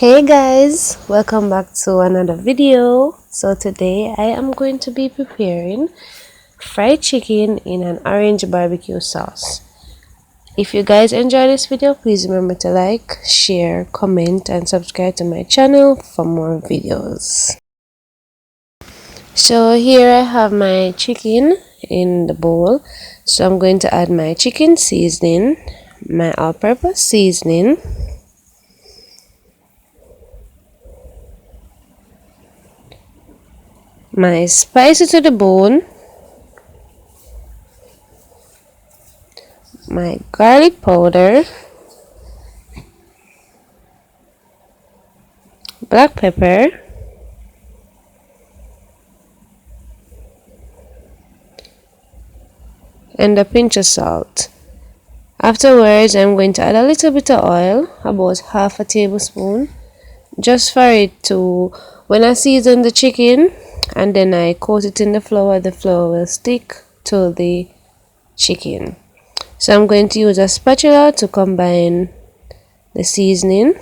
Hey guys, welcome back to another video. So today I am going to be preparing fried chicken in an orange barbecue sauce. If you guys enjoy this video, please remember to like, share, comment and subscribe to my channel for more videos. So here I have my chicken in the bowl. So I'm going to add my chicken seasoning, my all-purpose seasoning, my spices to the bone, my garlic powder, black pepper, and a pinch of salt. Afterwards, I'm going to add a little bit of oil, about half a tablespoon, just for it to, when I season the chicken and then I coat it in the flour will stick to the chicken. So I'm going to use a spatula to combine the seasoning.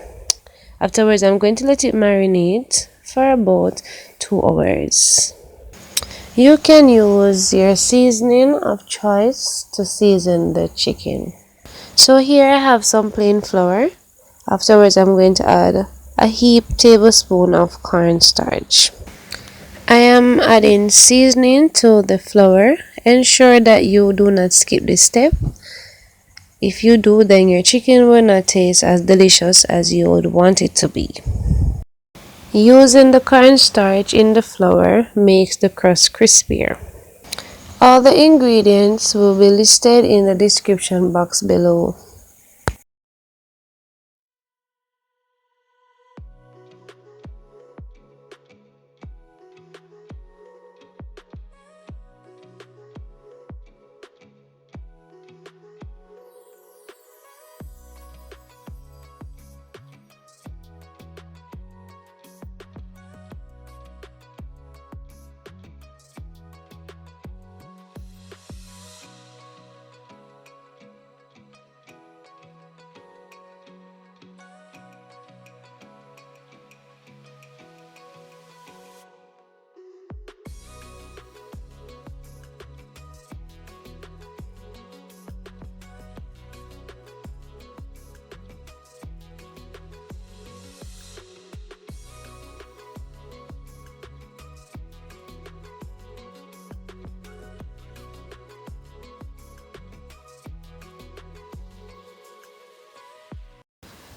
Afterwards, I'm going to let it marinate for about 2 hours. You can use your seasoning of choice to season the chicken. So here I have some plain flour. Afterwards, I'm going to add a heaped tablespoon of cornstarch. I am adding seasoning to the flour. Ensure that you do not skip this step. If you do, then your chicken will not taste as delicious as you would want it to be. Using the cornstarch in the flour makes the crust crispier. All the ingredients will be listed in the description box below.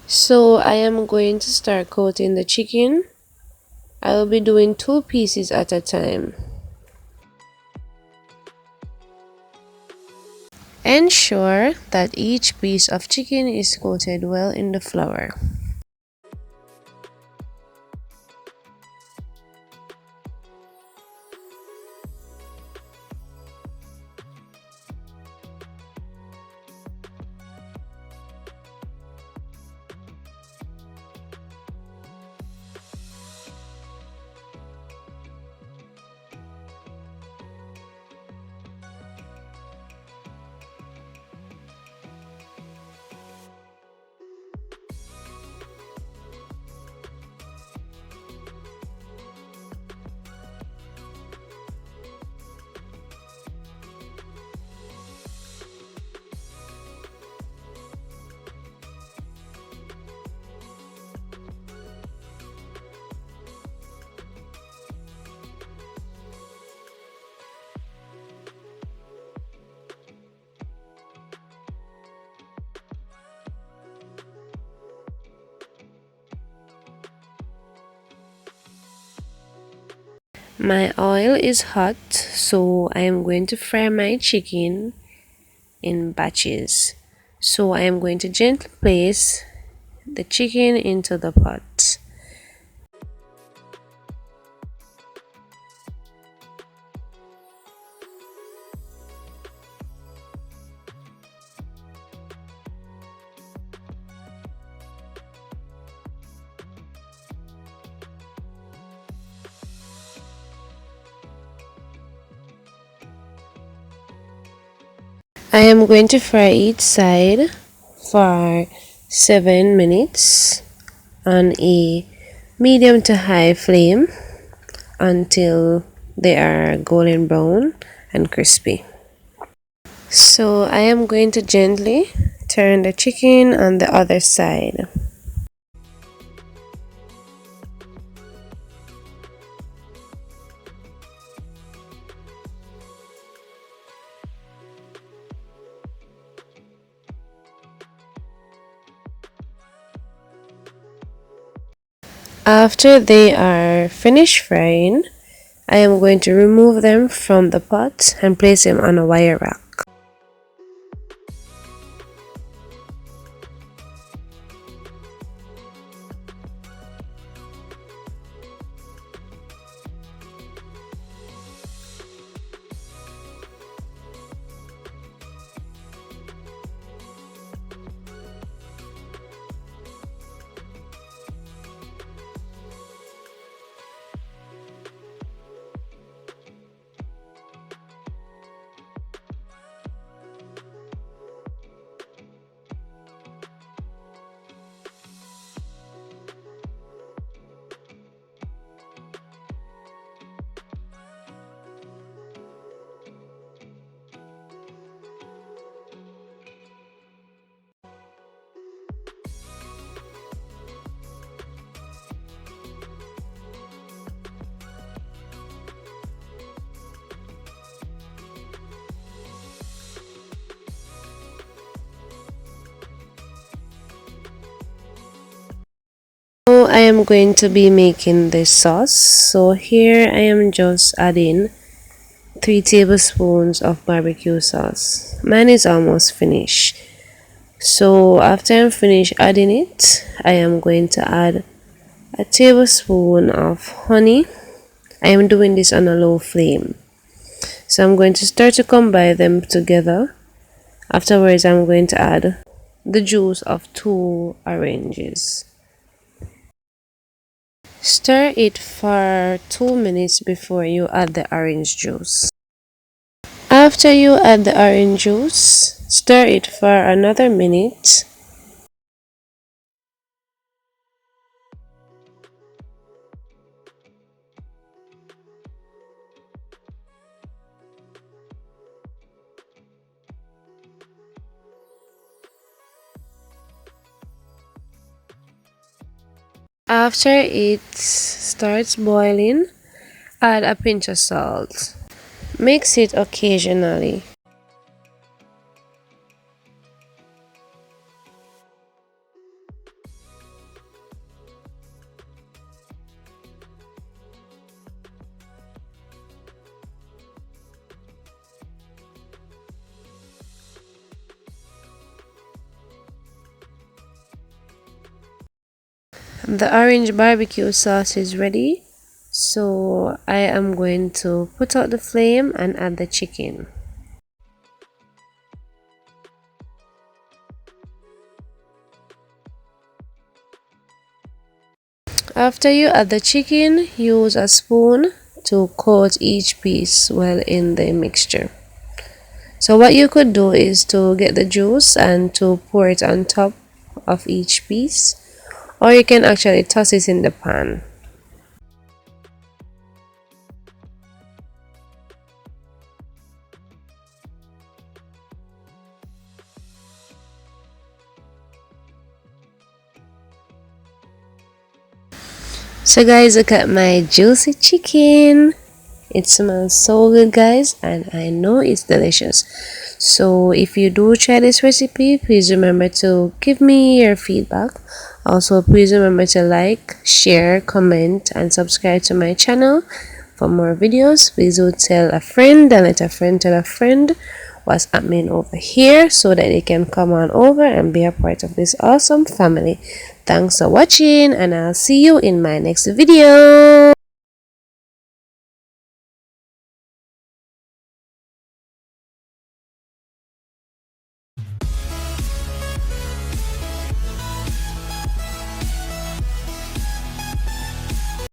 So I am going to start coating the chicken. I will be doing 2 pieces at a time. Ensure that each piece of chicken is coated well in the flour. My oil is hot, so I am going to fry my chicken in batches. So I am going to gently place the chicken into the pot. I am going to fry each side for 7 minutes. on a medium to high flame until they are golden brown and crispy. So I am going to gently turn the chicken on the other side. After they are finished frying, I am going to remove them from the pot and place them on a wire rack. Now I am going to be making the sauce. So here I am just adding 3 tablespoons of barbecue sauce. Mine is almost finished. So after I'm finished adding it, I am going to add a tablespoon of honey. I am doing this on a low flame. So I'm going to start to combine them together. Afterwards, I'm going to add the juice of 2 oranges. Stir it for 2 minutes before you add the orange juice. After you add the orange juice, stir it for another minute. After it starts boiling, add a pinch of salt. Mix it occasionally. The orange barbecue sauce is ready, so I am going to put out the flame and add the chicken. After you add the chicken, use a spoon to coat each piece well in the mixture. So what you could do is to get the juice and to pour it on top of each piece, or you can actually toss it in the pan. So guys, look at my juicy chicken. It smells so good, guys, and I know it's delicious. So if you do try this recipe, please remember to give me your feedback. Also, please remember to like, share, comment, and subscribe to my channel for more videos. Please do tell a friend and let a friend tell a friend what's happening over here so that they can come on over and be a part of this awesome family. Thanks for watching, and I'll see you in my next video.